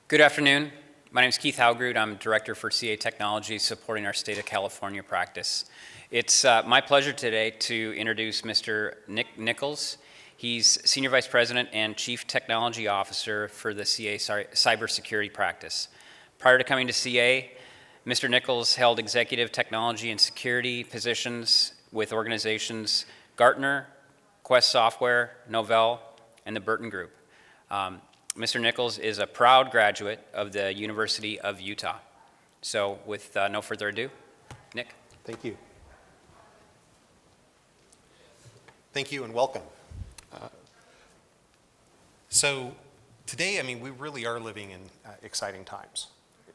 Good afternoon. My name is Keith Haugrud. I'm Director for CA Technology supporting our state of California practice. It's my pleasure today to introduce Mr. Nikols. He's Senior Vice President and Chief Technology Officer for the CA CyberSecurity practice. Prior to coming to CA, Mr. Nikols held executive technology and security positions with organizations Gartner, Quest Software, Novell, and the Burton Group. Mr. Nikols is a proud graduate of the University of Utah. So with no further ado, Nick. Thank you. Thank you and welcome. So today, I mean, we really are living in exciting times.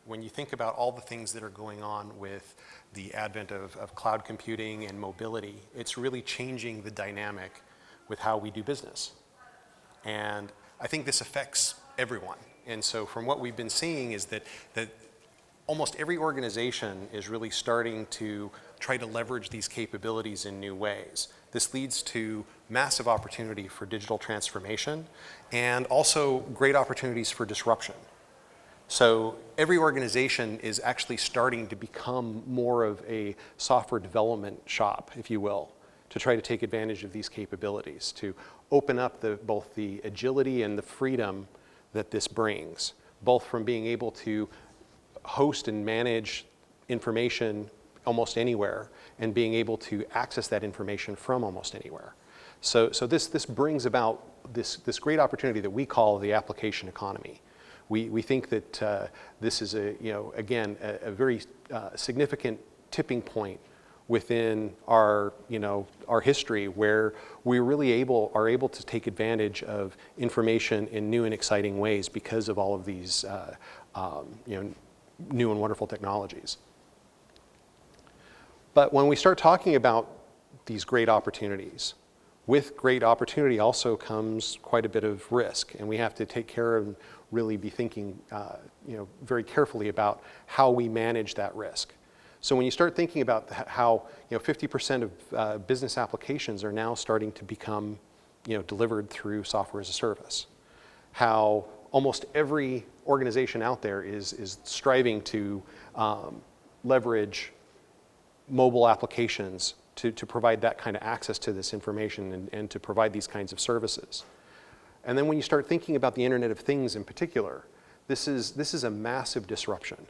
When you think about all the things that are going on with the advent of cloud computing and mobility, it's really changing the dynamic with how we do business. And I think this affects everyone. And so from what we've been seeing is that almost every organization is really starting to try to leverage these capabilities in new ways. This leads to massive opportunity for digital transformation and also great opportunities for disruption. So every organization is actually starting to become more of a software development shop, if you will, to try to take advantage of these capabilities, to open up both the agility and the freedom that this brings, both from being able to host and manage information almost anywhere and being able to access that information from almost anywhere. So this brings about this great opportunity that we call the application economy. We think that this is again a very significant tipping point within our history, where we really are able to take advantage of information in new and exciting ways because of all of these new and wonderful technologies. But when we start talking about these great opportunities, with great opportunity also comes quite a bit of risk, and we have to take care and really be thinking very carefully about how we manage that risk. So when you start thinking about how 50% of business applications are now starting to become delivered through software as a service, how almost every organization out there is striving to leverage mobile applications to provide that kind of access to this information and to provide these kinds of services. And then when you start thinking about the Internet of Things in particular, this is a massive disruption.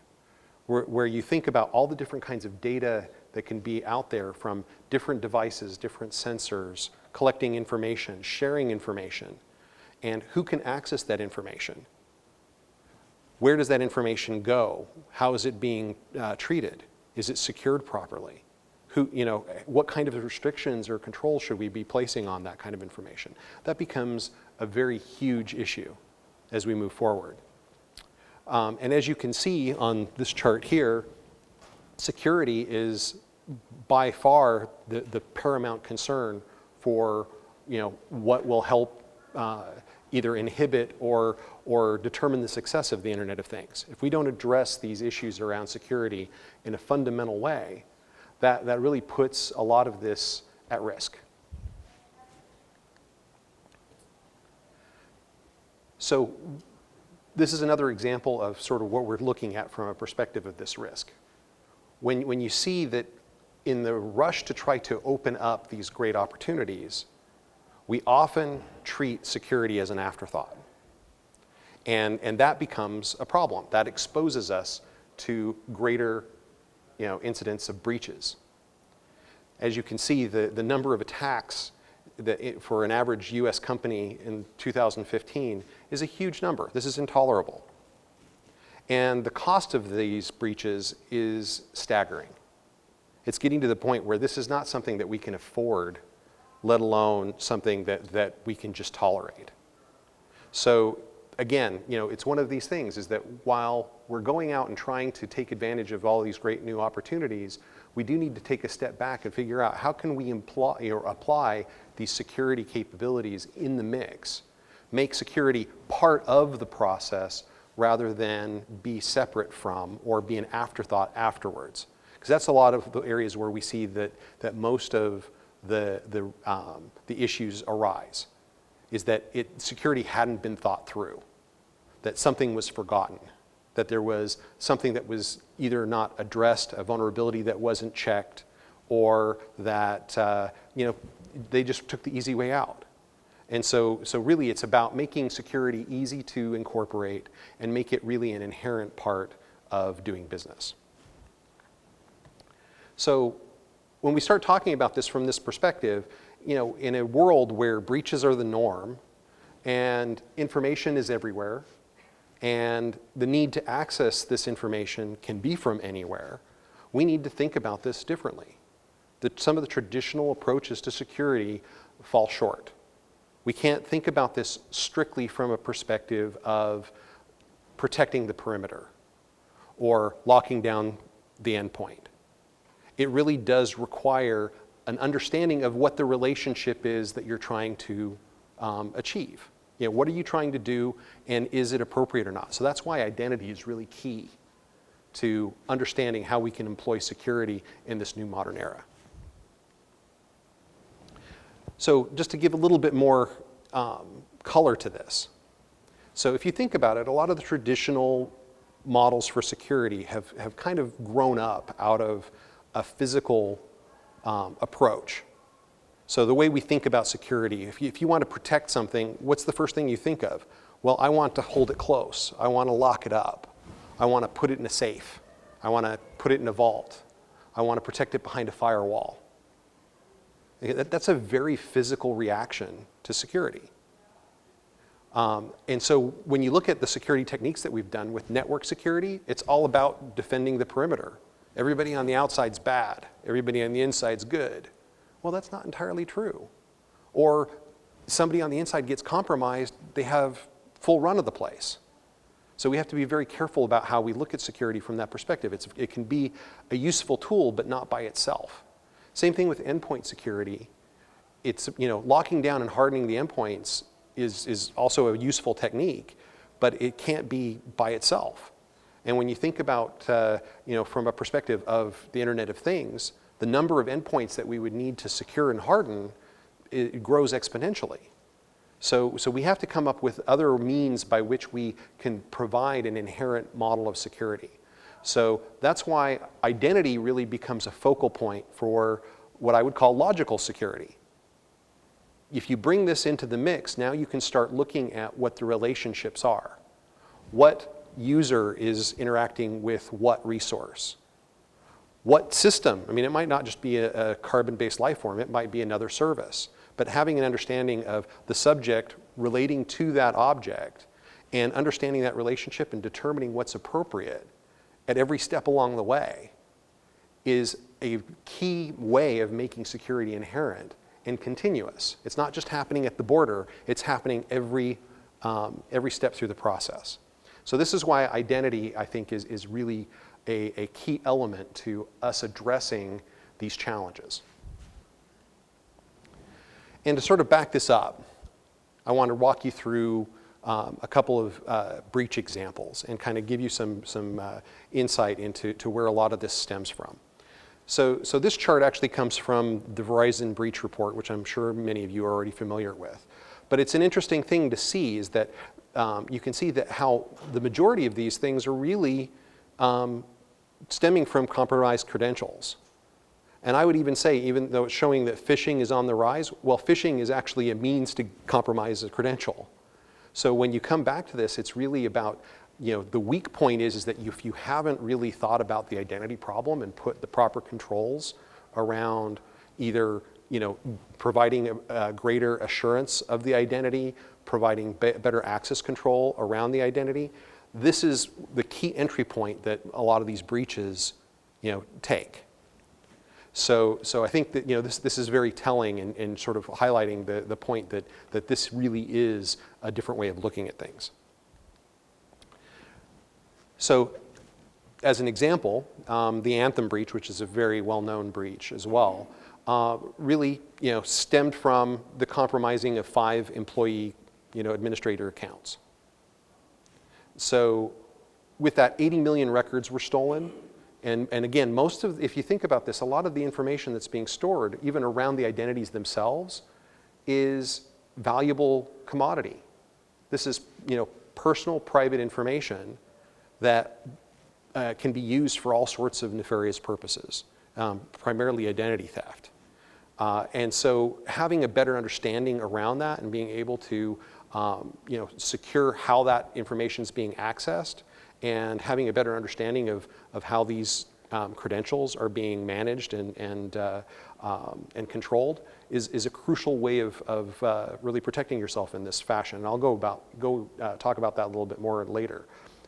Where you think about all the different kinds of data that can be out there from different devices, different sensors, collecting information, sharing information, and who can access that information? Where does that information go? How is it being treated? Is it secured properly? What kind of restrictions or controls should we be placing on that kind of information? That becomes a very huge issue as we move forward. And as you can see on this chart here, security is by far the paramount concern for what will help either inhibit or determine the success of the Internet of Things. If we don't address these issues around security in a fundamental way, that really puts a lot of this at risk. So this is another example of sort of what we're looking at from a perspective of this risk. When you see that in the rush to try to open up these great opportunities, we often treat security as an afterthought. And that becomes a problem. That exposes us to greater incidents of breaches. As you can see, the number of attacks for an average US company in 2015 is a huge number. This is intolerable. And the cost of these breaches is staggering. It's getting to the point where this is not something that we can afford, let alone something that we can just tolerate. So again, it's one of these things is that while we're going out and trying to take advantage of all these great new opportunities, we do need to take a step back and figure out how can we apply these security capabilities in the mix, make security part of the process rather than be separate from or be an afterthought afterwards. Because that's a lot of the areas where we see that most of the issues arise, is that security hadn't been thought through, that something was forgotten, that there was something that was either not addressed, a vulnerability that wasn't checked, or that they just took the easy way out. And so really it's about making security easy to incorporate and make it really an inherent part of doing business. So when we start talking about this from this perspective, in a world where breaches are the norm and information is everywhere and the need to access this information can be from anywhere, we need to think about this differently. Some of the traditional approaches to security fall short. We can't think about this strictly from a perspective of protecting the perimeter or locking down the endpoint. It really does require an understanding of what the relationship is that you're trying to achieve. What are you trying to do, and is it appropriate or not? So that's why identity is really key to understanding how we can employ security in this new modern era. So just to give a little bit more color to this. So if you think about it, a lot of the traditional models for security have kind of grown up out of a physical approach. So the way we think about security, if you want to protect something, what's the first thing you think of? Well, I want to hold it close. I want to lock it up. I want to put it in a safe. I want to put it in a vault. I want to protect it behind a firewall. That's a very physical reaction to security. And so when you look at the security techniques that we've done with network security, it's all about defending the perimeter. Everybody on the outside's bad. Everybody on the inside's good. Well, that's not entirely true. Or somebody on the inside gets compromised, they have full run of the place. So we have to be very careful about how we look at security from that perspective. It can be a useful tool, but not by itself. Same thing with endpoint security. It's, locking down and hardening the endpoints is also a useful technique, but it can't be by itself. And when you think about, from a perspective of the Internet of Things, the number of endpoints that we would need to secure and harden, it grows exponentially. So we have to come up with other means by which we can provide an inherent model of security. So that's why identity really becomes a focal point for what I would call logical security. If you bring this into the mix, now you can start looking at what the relationships are. What user is interacting with what resource? What system? It might not just be a carbon-based life form, it might be another service. But having an understanding of the subject relating to that object and understanding that relationship and determining what's appropriate at every step along the way is a key way of making security inherent and continuous. It's not just happening at the border, it's happening every step through the process. So this is why identity, I think, is really a key element to us addressing these challenges. And to sort of back this up, I want to walk you through a couple of breach examples and kind of give you some insight into where a lot of this stems from. So this chart actually comes from the Verizon breach report, which I'm sure many of you are already familiar with. But it's an interesting thing to see is that you can see that how the majority of these things are really stemming from compromised credentials. And I would even say, even though it's showing that phishing is on the rise, well, phishing is actually a means to compromise a credential. So when you come back to this, it's really about, the weak point is that if you haven't really thought about the identity problem and put the proper controls around either, providing a greater assurance of the identity, providing better access control around the identity, this is the key entry point that a lot of these breaches, take. So I think that this is very telling and sort of highlighting the point that this really is a different way of looking at things. So as an example, the Anthem breach, which is a very well-known breach as well, really stemmed from the compromising of 5 employee administrator accounts. So with that, 80 million records were stolen. And again, if you think about this, a lot of the information that's being stored, even around the identities themselves, is valuable commodity. This is personal, private information that can be used for all sorts of nefarious purposes, primarily identity theft. And so having a better understanding around that and being able to secure how that information is being accessed, and having a better understanding of how these credentials are being managed and controlled is a crucial way of really protecting yourself in this fashion. And I'll talk about that a little bit more later.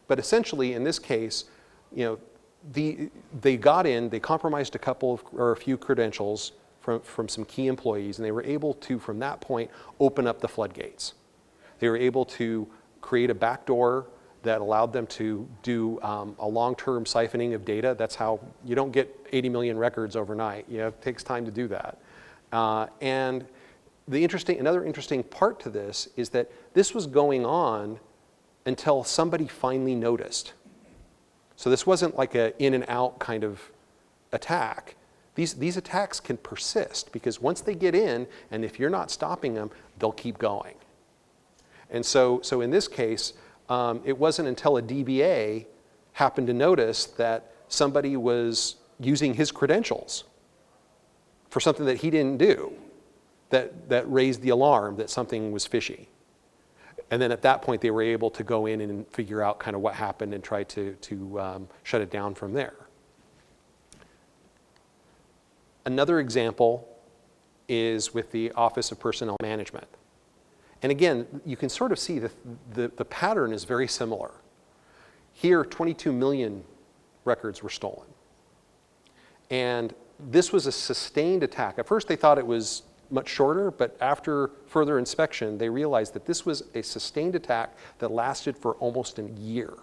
But essentially, in this case, they got in, they compromised a few credentials from some key employees, and they were able to, from that point, open up the floodgates. They were able to create a backdoor that allowed them to do a long-term siphoning of data. That's how you don't get 80 million records overnight. It takes time to do that. And another interesting part to this is that this was going on until somebody finally noticed. So this wasn't like an in and out kind of attack. These attacks can persist because once they get in, and if you're not stopping them, they'll keep going. And so in this case, it wasn't until a DBA happened to notice that somebody was using his credentials for something that he didn't do that raised the alarm that something was fishy. And then at that point, they were able to go in and figure out kind of what happened and try to shut it down from there. Another example is with the Office of Personnel Management. And again, you can sort of see the pattern is very similar. Here, 22 million records were stolen. And this was a sustained attack. At first, they thought it was much shorter, but after further inspection, they realized that this was a sustained attack that lasted for almost a year.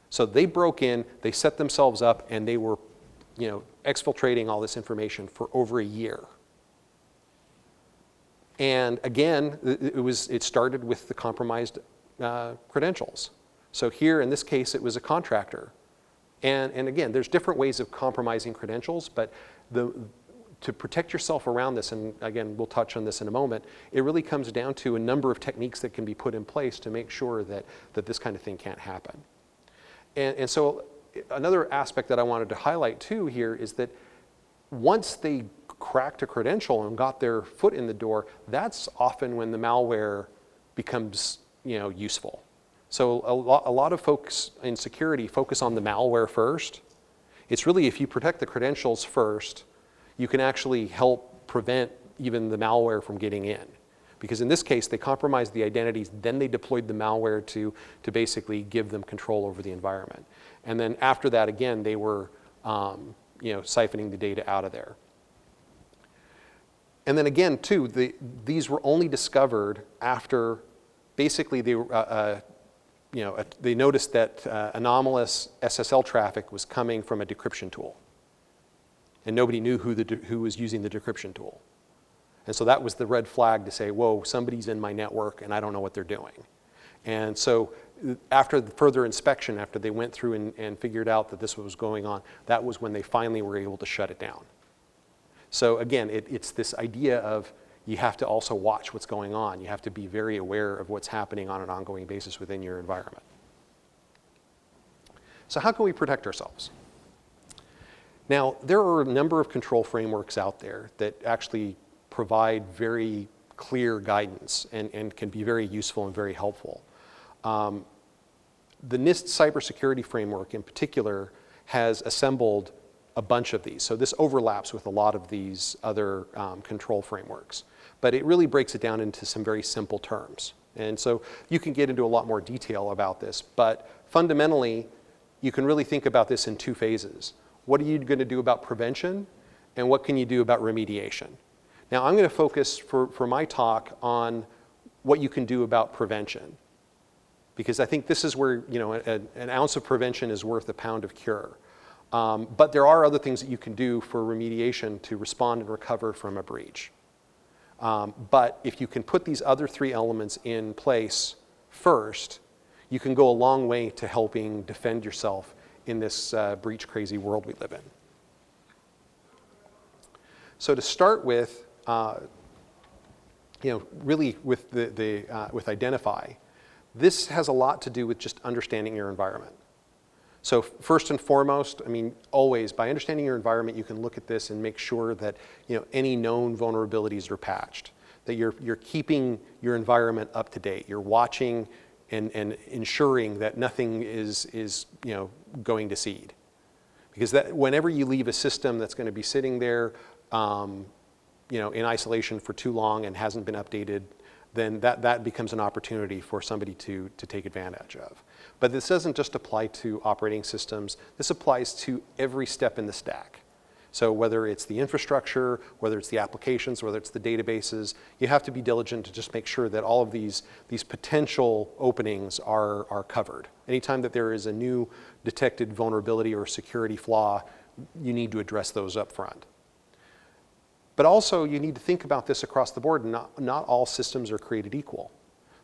So they broke in, they set themselves up, and they were exfiltrating all this information for over a year. And again, it started with the compromised credentials. So here, in this case, it was a contractor. And again, there's different ways of compromising credentials, but to protect yourself around this, and again, we'll touch on this in a moment, it really comes down to a number of techniques that can be put in place to make sure that this kind of thing can't happen. And so another aspect that I wanted to highlight too here is that once they cracked a credential and got their foot in the door, that's often when the malware becomes useful. So a lot of folks in security focus on the malware first. It's really, if you protect the credentials first, you can actually help prevent even the malware from getting in. Because in this case, they compromised the identities, then they deployed the malware to basically give them control over the environment. And then after that, again, they were siphoning the data out of there. And then again, too, these were only discovered after basically they noticed that anomalous SSL traffic was coming from a decryption tool. And nobody knew who was using the decryption tool. And so that was the red flag to say, whoa, somebody's in my network and I don't know what they're doing. And so after the further inspection, after they went through and figured out that this was going on, that was when they finally were able to shut it down. So again, it's this idea of you have to also watch what's going on. You have to be very aware of what's happening on an ongoing basis within your environment. So how can we protect ourselves? Now, there are a number of control frameworks out there that actually provide very clear guidance and can be very useful and very helpful. The NIST cybersecurity framework in particular has assembled a bunch of these. So this overlaps with a lot of these other control frameworks. But it really breaks it down into some very simple terms. And so you can get into a lot more detail about this. But fundamentally, you can really think about this in two phases. What are you going to do about prevention? And what can you do about remediation? Now, I'm going to focus for my talk on what you can do about prevention. Because I think this is where, an ounce of prevention is worth a pound of cure. But there are other things that you can do for remediation to respond and recover from a breach. But if you can put these other three elements in place first, you can go a long way to helping defend yourself in this breach-crazy world we live in. So to start with, really with with Identify, this has a lot to do with just understanding your environment. So first and foremost, always by understanding your environment, you can look at this and make sure that any known vulnerabilities are patched, that you're keeping your environment up to date. You're watching and ensuring that nothing is going to seed, because whenever you leave a system that's going to be sitting there, in isolation for too long and hasn't been updated, then that becomes an opportunity for somebody to take advantage of. But this doesn't just apply to operating systems. This applies to every step in the stack. So whether it's the infrastructure, whether it's the applications, whether it's the databases, you have to be diligent to just make sure that all of these potential openings are covered. Anytime that there is a new detected vulnerability or security flaw, you need to address those up front. But also, you need to think about this across the board. Not all systems are created equal.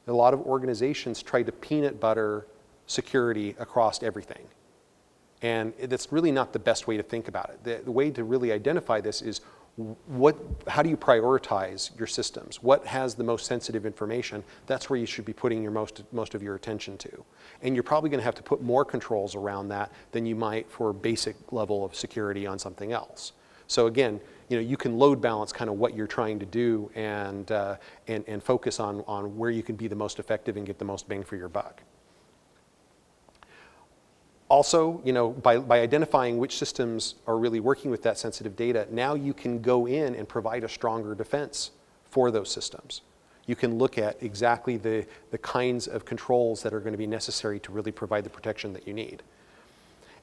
A lot of organizations try to peanut butter security across everything. And that's really not the best way to think about it. The way to really identify this is how do you prioritize your systems? What has the most sensitive information? That's where you should be putting your most of your attention to. And you're probably going to have to put more controls around that than you might for a basic level of security on something else. So again, you can load balance kind of what you're trying to do and focus on where you can be the most effective and get the most bang for your buck. Also, by identifying which systems are really working with that sensitive data, now you can go in and provide a stronger defense for those systems. You can look at exactly the kinds of controls that are going to be necessary to really provide the protection that you need.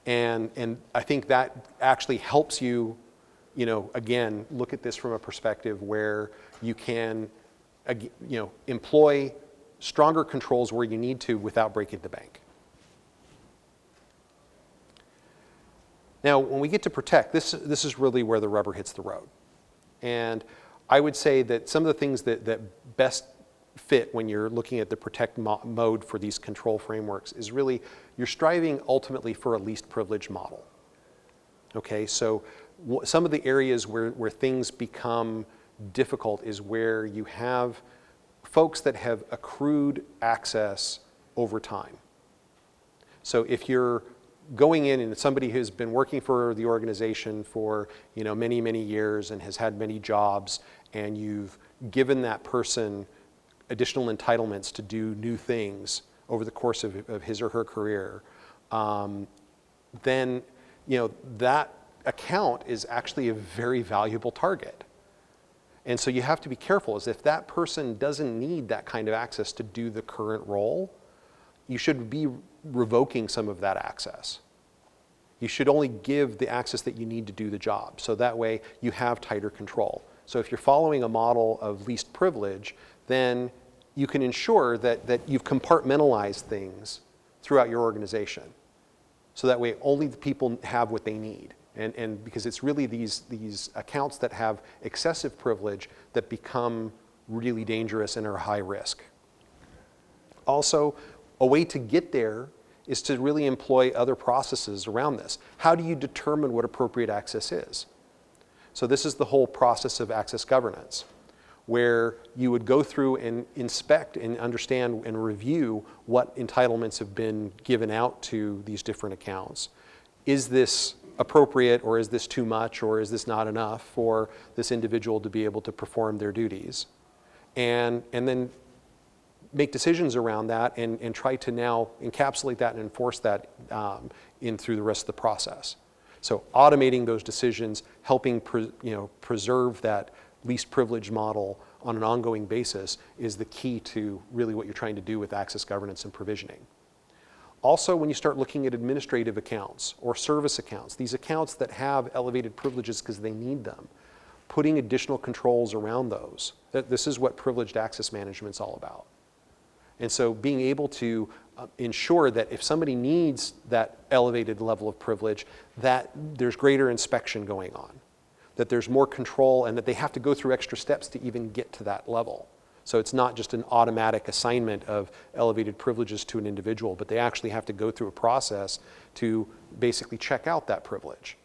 And I think that actually helps you, again, look at this from a perspective where you can, employ stronger controls where you need to without breaking the bank. Now, when we get to protect, this is really where the rubber hits the road. And I would say that some of the things that best fit when you're looking at the protect mode for these control frameworks is really you're striving ultimately for a least privilege model. Okay, so some of the areas where things become difficult is where you have folks that have accrued access over time. So if you're going in and somebody who's been working for the organization for many, many years and has had many jobs, and you've given that person additional entitlements to do new things over the course of his or her career, then that account is actually a very valuable target. And so you have to be careful, as if that person doesn't need that kind of access to do the current role, you should be revoking some of that access. You should only give the access that you need to do the job, so that way you have tighter control. So if you're following a model of least privilege, then you can ensure that you've compartmentalized things throughout your organization. So that way only the people have what they need. And because it's really these accounts that have excessive privilege that become really dangerous and are high risk. Also, a way to get there is to really employ other processes around this. How do you determine what appropriate access is? So this is the whole process of access governance, where you would go through and inspect and understand and review what entitlements have been given out to these different accounts. Is this appropriate, or is this too much, or is this not enough for this individual to be able to perform their duties? And then make decisions around that and try to now encapsulate that and enforce that in through the rest of the process. So automating those decisions, helping preserve that least privilege model on an ongoing basis is the key to really what you're trying to do with access governance and provisioning. Also, when you start looking at administrative accounts or service accounts, these accounts that have elevated privileges because they need them, putting additional controls around those. This is what privileged access management is all about. And so being able to ensure that if somebody needs that elevated level of privilege, that there's greater inspection going on, that there's more control, and that they have to go through extra steps to even get to that level. So it's not just an automatic assignment of elevated privileges to an individual, but they actually have to go through a process to basically check out that privilege.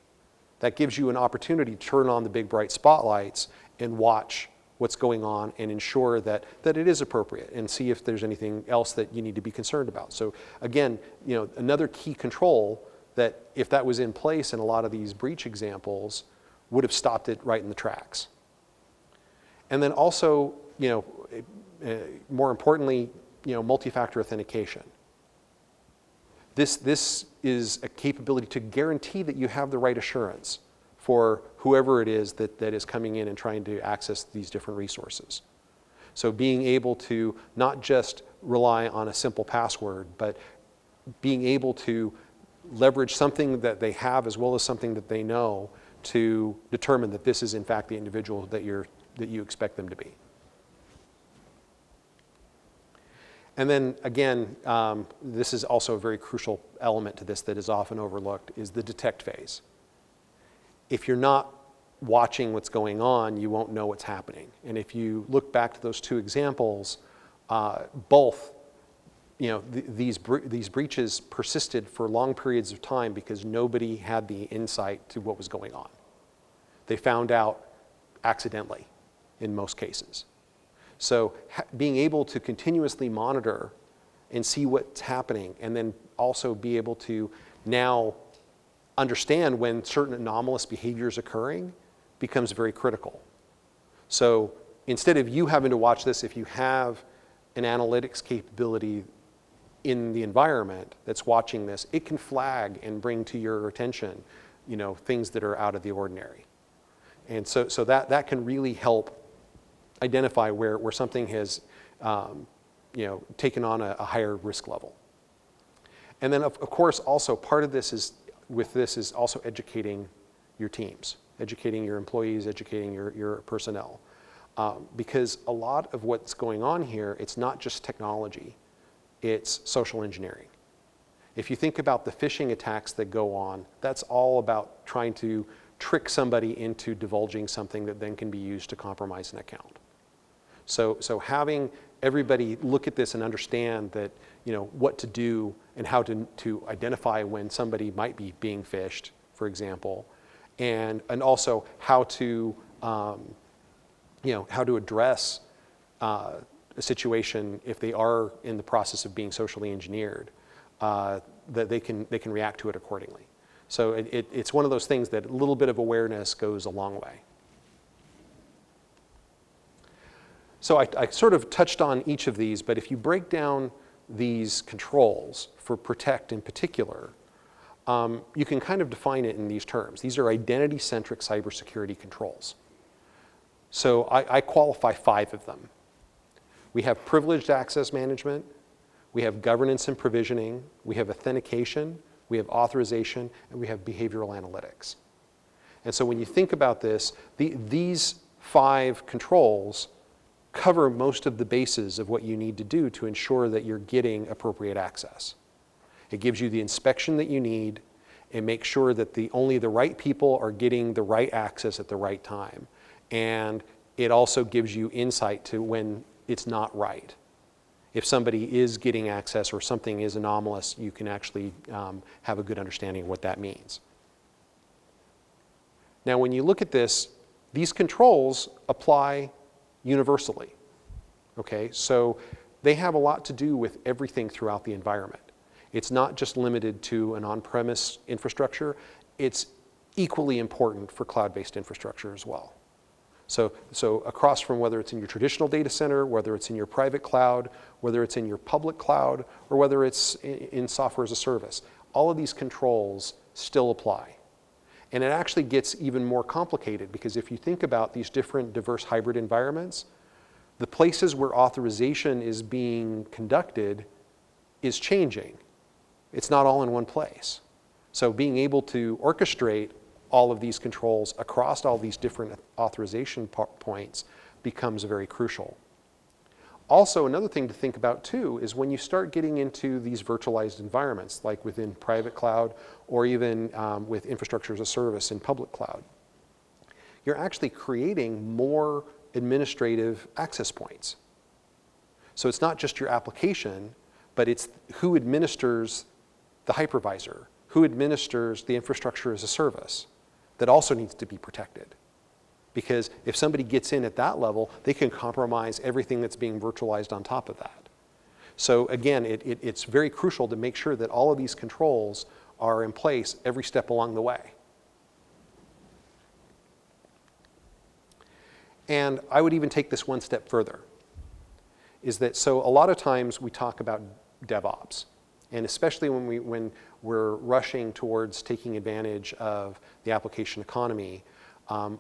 That gives you an opportunity to turn on the big bright spotlights and watch what's going on and ensure that it is appropriate, and see if there's anything else that you need to be concerned about. So again, another key control that if that was in place in a lot of these breach examples would have stopped it right in the tracks. And then also, more importantly, multi-factor authentication. This is a capability to guarantee that you have the right assurance for whoever it is that is coming in and trying to access these different resources. So being able to not just rely on a simple password, but being able to leverage something that they have as well as something that they know to determine that this is in fact the individual that you expect them to be. And then again, this is also a very crucial element to this that is often overlooked, is the detect phase. If you're not watching what's going on, you won't know what's happening. And if you look back to those two examples, both, these breaches persisted for long periods of time because nobody had the insight to what was going on. They found out accidentally in most cases. So being able to continuously monitor and see what's happening, and then also be able to now understand when certain anomalous behavior is occurring, becomes very critical. So instead of you having to watch this, if you have an analytics capability in the environment that's watching this, it can flag and bring to your attention, things that are out of the ordinary. And so that can really help identify where something has taken on a higher risk level. And then of course also part of this is also educating your teams, educating your employees, educating your personnel. Because a lot of what's going on here, it's not just technology, it's social engineering. If you think about the phishing attacks that go on, that's all about trying to trick somebody into divulging something that then can be used to compromise an account. So having everybody look at this and understand that, what to do and how to identify when somebody might be being phished, for example, and also how to address a situation if they are in the process of being socially engineered, that they can react to it accordingly. So it's one of those things that a little bit of awareness goes a long way. So I sort of touched on each of these, but if you break down these controls for protect in particular, you can kind of define it in these terms. These are identity-centric cybersecurity controls. So I qualify 5 of them. We have privileged access management, we have governance and provisioning, we have authentication, we have authorization, and we have behavioral analytics. And so when you think about this, these 5 controls cover most of the bases of what you need to do to ensure that you're getting appropriate access. It gives you the inspection that you need and makes sure that only the right people are getting the right access at the right time. And it also gives you insight to when it's not right. If somebody is getting access or something is anomalous, you can actually have a good understanding of what that means. Now, when you look at this, these controls apply universally. Okay, so they have a lot to do with everything throughout the environment. It's not just limited to an on-premise infrastructure. It's equally important for cloud-based infrastructure as well. So across from whether it's in your traditional data center, whether it's in your private cloud, whether it's in your public cloud, or whether it's in software as a service, all of these controls still apply. And it actually gets even more complicated because if you think about these different diverse hybrid environments, the places where authorization is being conducted is changing. It's not all in one place. So being able to orchestrate all of these controls across all these different authorization points becomes very crucial. Also, another thing to think about too is when you start getting into these virtualized environments, like within private cloud or even with infrastructure as a service in public cloud, you're actually creating more administrative access points. So it's not just your application, but it's who administers the hypervisor, who administers the infrastructure as a service that also needs to be protected. Because if somebody gets in at that level, they can compromise everything that's being virtualized on top of that. So again, it's very crucial to make sure that all of these controls are in place every step along the way. And I would even take this one step further, is that so a lot of times we talk about DevOps, and especially when we're rushing towards taking advantage of the application economy,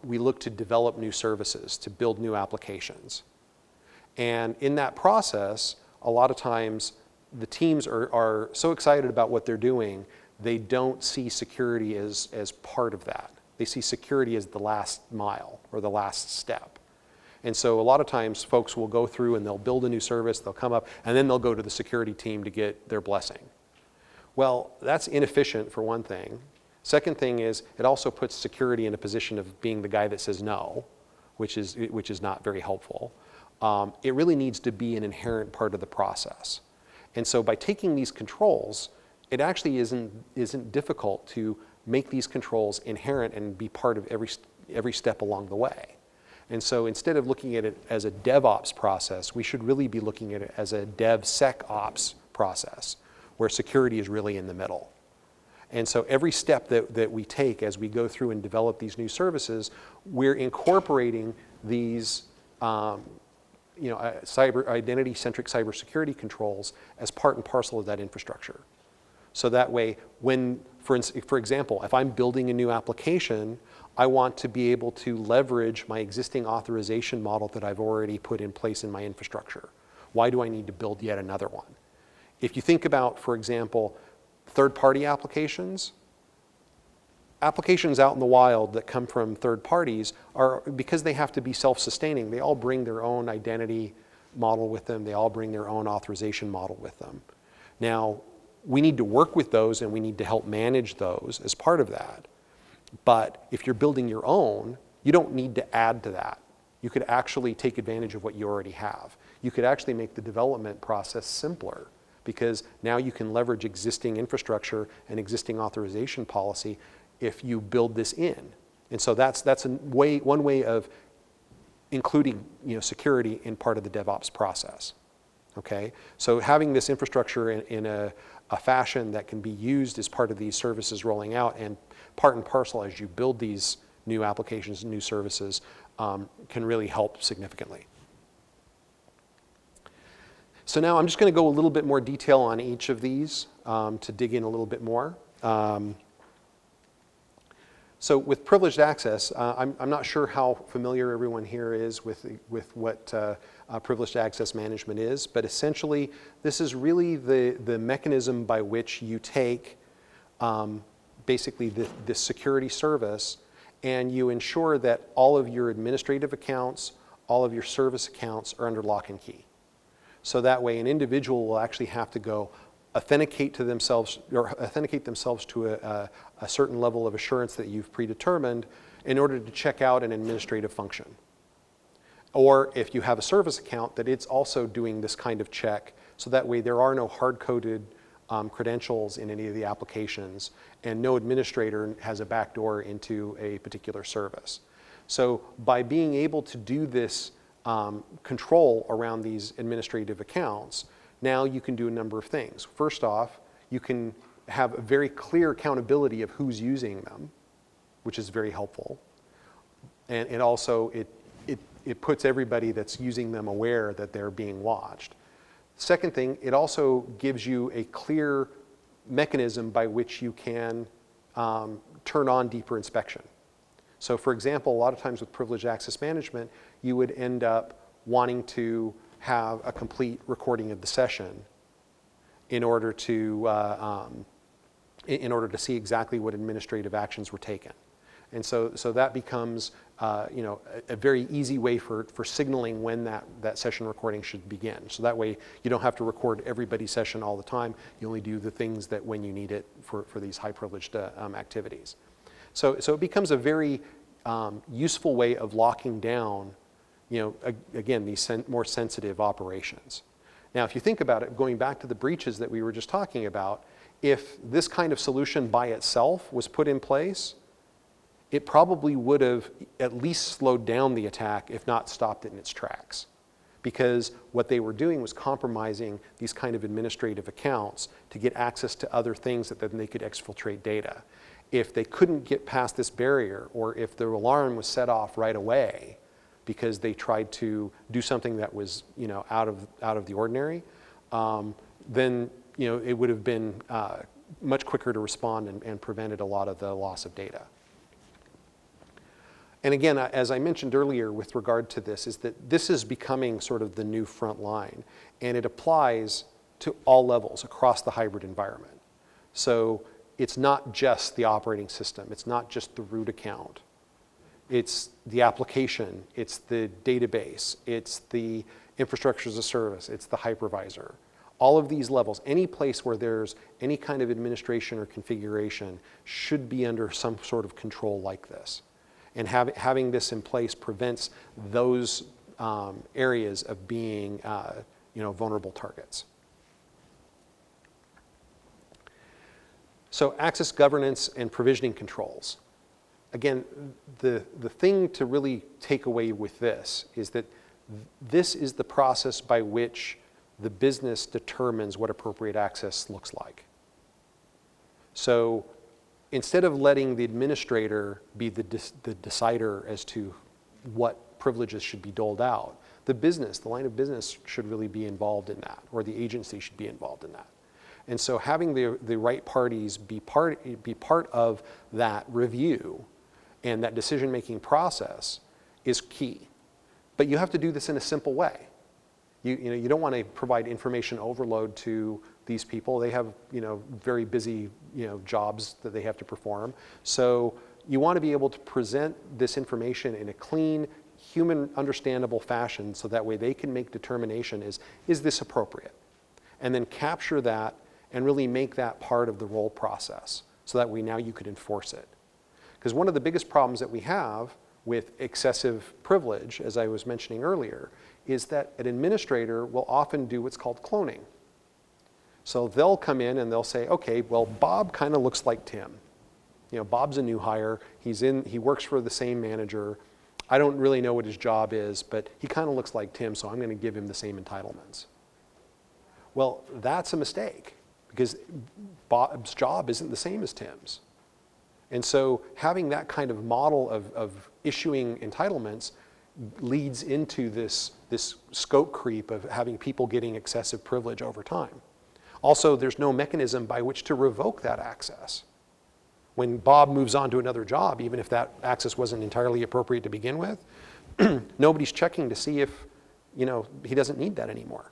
we look to develop new services, to build new applications. And in that process, a lot of times the teams are so excited about what they're doing, they don't see security as part of that. They see security as the last mile or the last step. And so a lot of times folks will go through and they'll build a new service, they'll come up, and then they'll go to the security team to get their blessing. Well, that's inefficient for one thing. Second thing is it also puts security in a position of being the guy that says no, which is not very helpful. It really needs to be an inherent part of the process. And so by taking these controls, it actually isn't difficult to make these controls inherent and be part of every step along the way. And so instead of looking at it as a DevOps process, we should really be looking at it as a DevSecOps process, where security is really in the middle. And so every step that we take as we go through and develop these new services, we're incorporating these identity-centric cybersecurity controls as part and parcel of that infrastructure. So that way, for example, if I'm building a new application, I want to be able to leverage my existing authorization model that I've already put in place in my infrastructure. Why do I need to build yet another one? If you think about, for example, third-party applications out in the wild that come from third parties are, because they have to be self-sustaining, they all bring their own identity model with them, they all bring their own authorization model with them. Now, we need to work with those and we need to help manage those as part of that. But if you're building your own, you don't need to add to that. You could actually take advantage of what you already have. You could actually make the development process simpler, because now you can leverage existing infrastructure and existing authorization policy if you build this in. And so that's one way of including security in part of the DevOps process. Okay? So having this infrastructure in a fashion that can be used as part of these services rolling out and part and parcel as you build these new applications and new services can really help significantly. So now I'm just going to go a little bit more detail on each of these to dig in a little bit more. So with privileged access, I'm not sure how familiar everyone here is with what privileged access management is, but essentially this is really the mechanism by which you take basically this security service and you ensure that all of your administrative accounts, all of your service accounts are under lock and key. So that way an individual will actually have to go authenticate themselves to a certain level of assurance that you've predetermined in order to check out an administrative function. Or if you have a service account, that it's also doing this kind of check, so that way there are no hard-coded credentials in any of the applications, and no administrator has a backdoor into a particular service. So by being able to do this control around these administrative accounts, now you can do a number of things. First off, you can have a very clear accountability of who's using them, which is very helpful. And also it puts everybody that's using them aware that they're being watched. Second thing, it also gives you a clear mechanism by which you can turn on deeper inspection. So for example, a lot of times with privileged access management, you would end up wanting to have a complete recording of the session in order to see exactly what administrative actions were taken. And so that becomes a very easy way for signaling when that session recording should begin. So that way you don't have to record everybody's session all the time. You only do the things that when you need it for these high privileged activities. So it becomes a very useful way of locking down, again, these more sensitive operations. Now, if you think about it, going back to the breaches that we were just talking about, if this kind of solution by itself was put in place, it probably would have at least slowed down the attack, if not stopped it in its tracks. Because what they were doing was compromising these kind of administrative accounts to get access to other things that then they could exfiltrate data. If they couldn't get past this barrier, or if the alarm was set off right away because they tried to do something that was out of the ordinary, then it would have been much quicker to respond and prevented a lot of the loss of data. And again, as I mentioned earlier with regard to this, is that this is becoming sort of the new front line, and it applies to all levels across the hybrid environment. So it's not just the operating system, it's not just the root account. It's the application, it's the database, it's the infrastructure as a service, it's the hypervisor. All of these levels, any place where there's any kind of administration or configuration should be under some sort of control like this. And having this in place prevents those areas of being vulnerable targets. So access governance and provisioning controls. Again, the thing to really take away with this is that this is the process by which the business determines what appropriate access looks like. So instead of letting the administrator be the decider as to what privileges should be doled out, the line of business should really be involved in that, or the agency should be involved in that. And so having the right parties be part of that review and that decision-making process is key. But you have to do this in a simple way. You don't want to provide information overload to these people. They have very busy jobs that they have to perform. So you want to be able to present this information in a clean, human understandable fashion, so that way they can make determination is this appropriate? And then capture that and really make that part of the role process, so that way now you could enforce it. Because one of the biggest problems that we have with excessive privilege, as I was mentioning earlier, is that an administrator will often do what's called cloning. So they'll come in and they'll say, okay, well, Bob kind of looks like Tim. Bob's a new hire. He works for the same manager. I don't really know what his job is, but he kind of looks like Tim, so I'm going to give him the same entitlements. Well, that's a mistake, because Bob's job isn't the same as Tim's. And so having that kind of model of issuing entitlements leads into this scope creep of having people getting excessive privilege over time. Also, there's no mechanism by which to revoke that access. When Bob moves on to another job, even if that access wasn't entirely appropriate to begin with, nobody's checking to see if he doesn't need that anymore,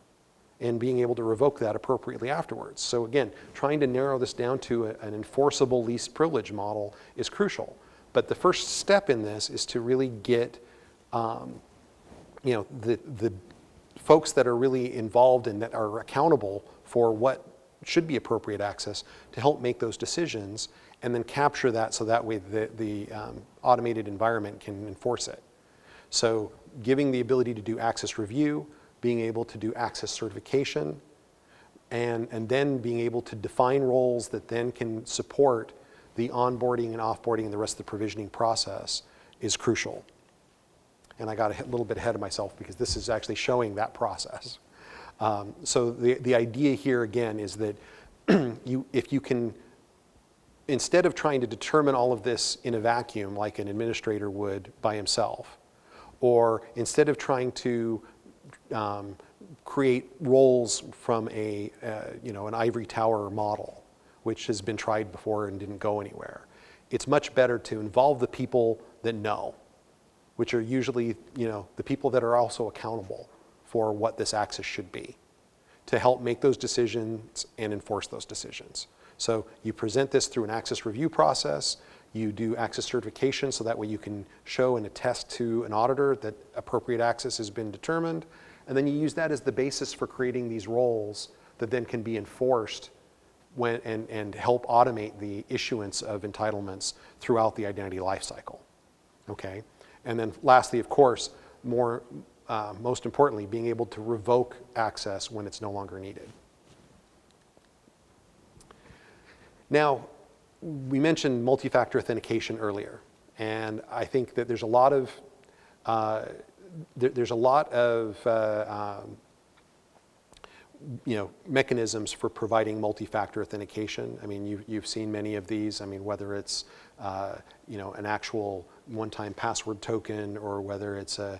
and being able to revoke that appropriately afterwards. So again, trying to narrow this down to an enforceable least privilege model is crucial. But the first step in this is to really get the folks that are really involved and that are accountable for what should be appropriate access to help make those decisions, and then capture that so that way the automated environment can enforce it. So giving the ability to do access review, being able to do access certification, and then being able to define roles that then can support the onboarding and offboarding and the rest of the provisioning process is crucial. And I got a little bit ahead of myself because this is actually showing that process. So the idea here again is that if you can, instead of trying to determine all of this in a vacuum like an administrator would by himself, or instead of trying to create roles from an ivory tower model, which has been tried before and didn't go anywhere, it's much better to involve the people that know, which are usually the people that are also accountable for what this access should be, to help make those decisions and enforce those decisions. So you present this through an access review process, You do access certification, so that way you can show and attest to an auditor that appropriate access has been determined. And then you use that as the basis for creating these roles that then can be enforced and help automate the issuance of entitlements throughout the identity lifecycle. Okay? And then lastly, of course, most importantly, being able to revoke access when it's no longer needed. Now, we mentioned multi-factor authentication earlier, and I think that there's a lot of mechanisms for providing multi-factor authentication. I mean, you've seen many of these. I mean, whether it's an actual one-time password token, or whether it's a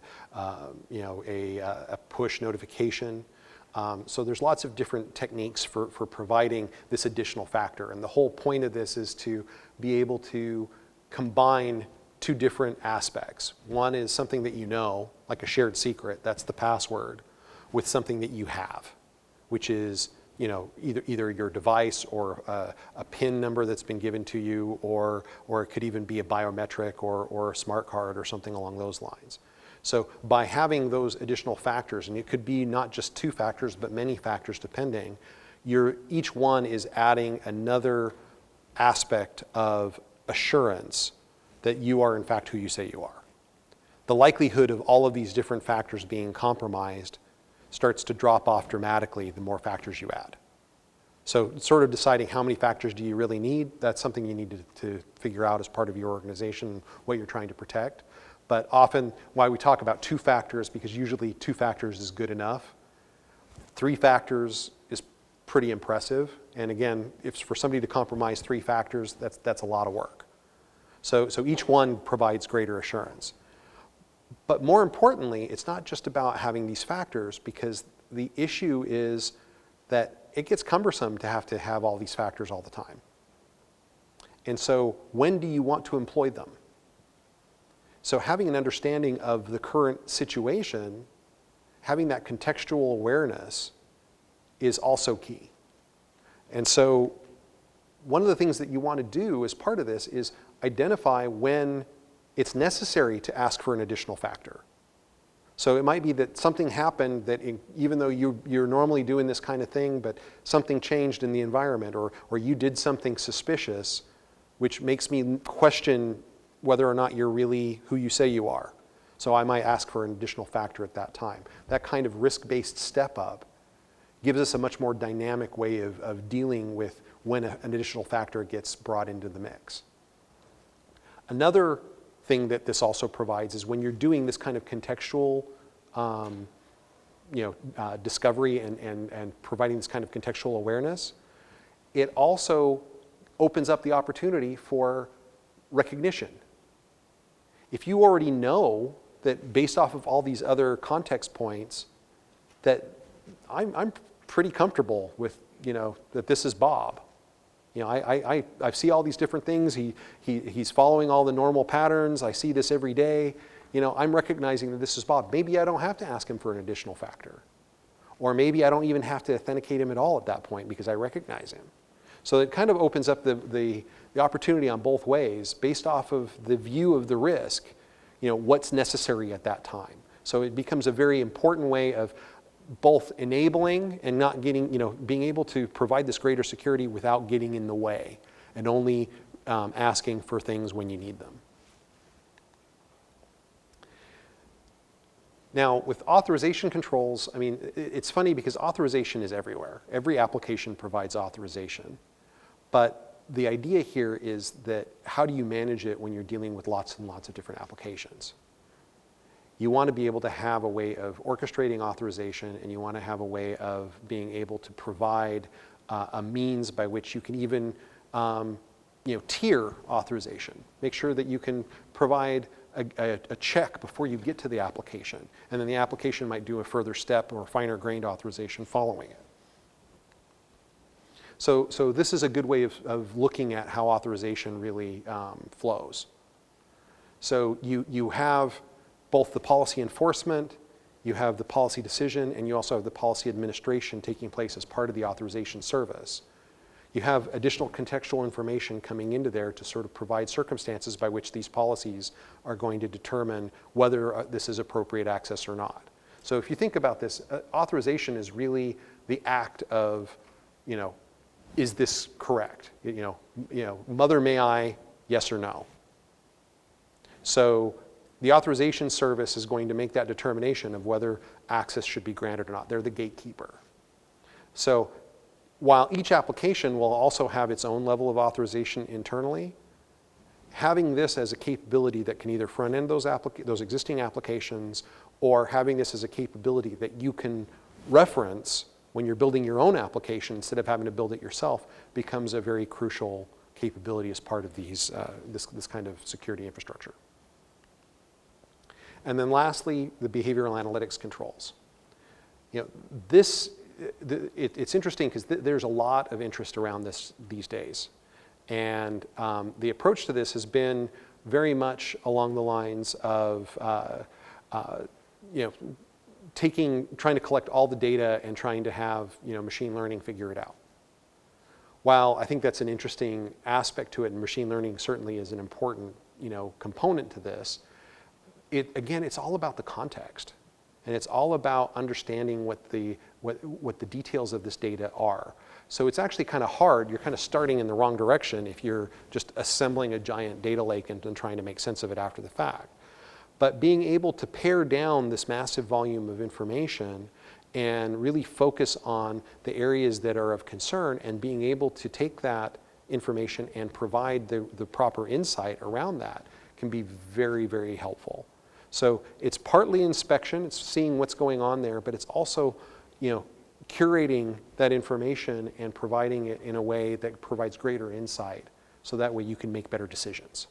push notification. So there's lots of different techniques for providing this additional factor. And the whole point of this is to be able to combine two different aspects. One is something that you know, like a shared secret, that's the password, with something that you have, which is either your device or a PIN number that's been given to you, or it could even be a biometric or a smart card or something along those lines. So by having those additional factors, and it could be not just two factors, but many factors depending, each one is adding another aspect of assurance that you are in fact who you say you are. The likelihood of all of these different factors being compromised starts to drop off dramatically the more factors you add. So sort of deciding how many factors do you really need, that's something you need to figure out as part of your organization, what you're trying to protect. But often why we talk about two factors, because usually two factors is good enough. 3 factors is pretty impressive. And again, if for somebody to compromise 3 factors, that's a lot of work. So each one provides greater assurance. But more importantly, it's not just about having these factors, because the issue is that it gets cumbersome to have all these factors all the time. And so when do you want to employ them? So having an understanding of the current situation, having that contextual awareness is also key. And so one of the things that you want to do as part of this is identify when it's necessary to ask for an additional factor. So it might be that something happened that even though you're normally doing this kind of thing, but something changed in the environment, or you did something suspicious, which makes me question whether or not you're really who you say you are. So I might ask for an additional factor at that time. That kind of risk-based step up gives us a much more dynamic way of dealing with when an additional factor gets brought into the mix. Another thing that this also provides is when you're doing this kind of contextual discovery and providing this kind of contextual awareness, it also opens up the opportunity for recognition. If you already know that based off of all these other context points, that I'm pretty comfortable with, that this is Bob. I see all these different things. He's following all the normal patterns. I see this every day. I'm recognizing that this is Bob. Maybe I don't have to ask him for an additional factor. Or maybe I don't even have to authenticate him at all at that point because I recognize him. So it kind of opens up the opportunity on both ways based off of the view of the risk, what's necessary at that time. So it becomes a very important way of both enabling and not getting, being able to provide this greater security without getting in the way and only asking for things when you need them. Now, with authorization controls, it's funny because authorization is everywhere. Every application provides authorization. But the idea here is that how do you manage it when you're dealing with lots and lots of different applications? You want to be able to have a way of orchestrating authorization, and you want to have a way of being able to provide a means by which you can even tier authorization. Make sure that you can provide a check before you get to the application, and then the application might do a further step or finer grained authorization following it. So this is a good way of looking at how authorization really flows. So you have both the policy enforcement, you have the policy decision, and you also have the policy administration taking place as part of the authorization service. You have additional contextual information coming into there to sort of provide circumstances by which these policies are going to determine whether this is appropriate access or not. So if you think about this, authorization is really the act of, is this correct? Mother, may I, yes or no? So the authorization service is going to make that determination of whether access should be granted or not. They're the gatekeeper. So while each application will also have its own level of authorization internally, having this as a capability that can either front-end those existing applications, or having this as a capability that you can reference when you're building your own application instead of having to build it yourself, becomes a very crucial capability as part of this kind of security infrastructure. And then lastly, the behavioral analytics controls. It's interesting because there's a lot of interest around this these days. And the approach to this has been very much along the lines of trying to collect all the data and trying to have machine learning figure it out. While I think that's an interesting aspect to it, and machine learning certainly is an important component to this, it's all about the context. And it's all about understanding what the details of this data are. So it's actually kind of hard. You're kind of starting in the wrong direction if you're just assembling a giant data lake and trying to make sense of it after the fact. But being able to pare down this massive volume of information and really focus on the areas that are of concern, and being able to take that information and provide the proper insight around that can be very, very helpful. So it's partly inspection, it's seeing what's going on there, but it's also, curating that information and providing it in a way that provides greater insight, so that way you can make better decisions.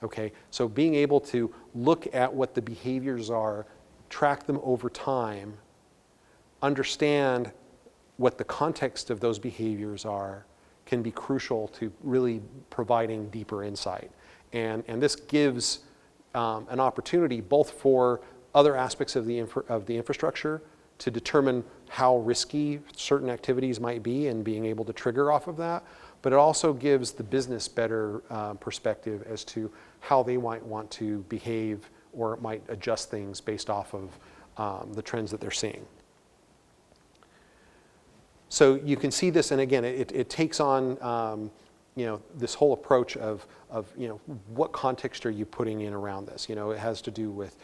Okay, so being able to look at what the behaviors are, track them over time, understand what the context of those behaviors are, can be crucial to really providing deeper insight. And this gives an opportunity both for other aspects of the infrastructure to determine how risky certain activities might be and being able to trigger off of that, but it also gives the business better perspective as to how they might want to behave or might adjust things based off of the trends that they're seeing. So you can see this, and again, it takes on this whole approach of what context are you putting in around this? It has to do with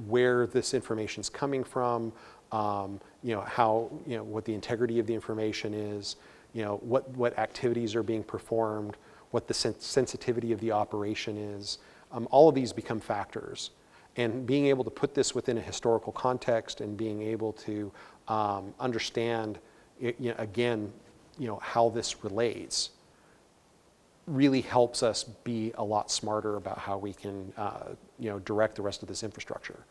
where this information is coming from, how what the integrity of the information is, what activities are being performed, what the sensitivity of the operation is. All of these become factors, and being able to put this within a historical context and being able to understand how this relates really helps us be a lot smarter about how we can direct the rest of this infrastructure.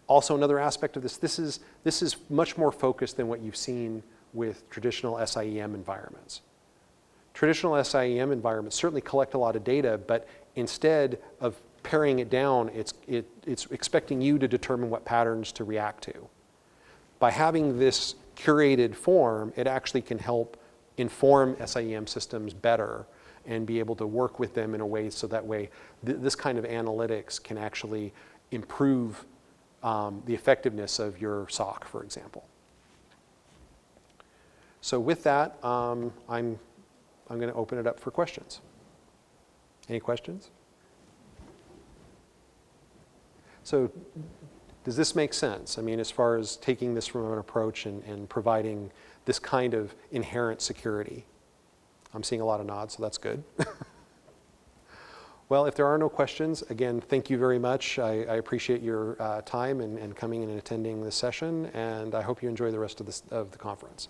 Also, another aspect of this is much more focused than what you've seen with traditional SIEM environments. Traditional SIEM environments certainly collect a lot of data, but instead of paring it down, it's expecting you to determine what patterns to react to. By having this curated form, it actually can help inform SIEM systems better and be able to work with them in a way so that way this kind of analytics can actually improve the effectiveness of your SOC, for example. So with that, I'm going to open it up for questions. Any questions? So does this make sense? I mean, as far as taking this from an approach and providing this kind of inherent security? I'm seeing a lot of nods, so that's good. Well, if there are no questions, again, thank you very much. I appreciate your time and coming and attending this session, and I hope you enjoy the rest of the conference.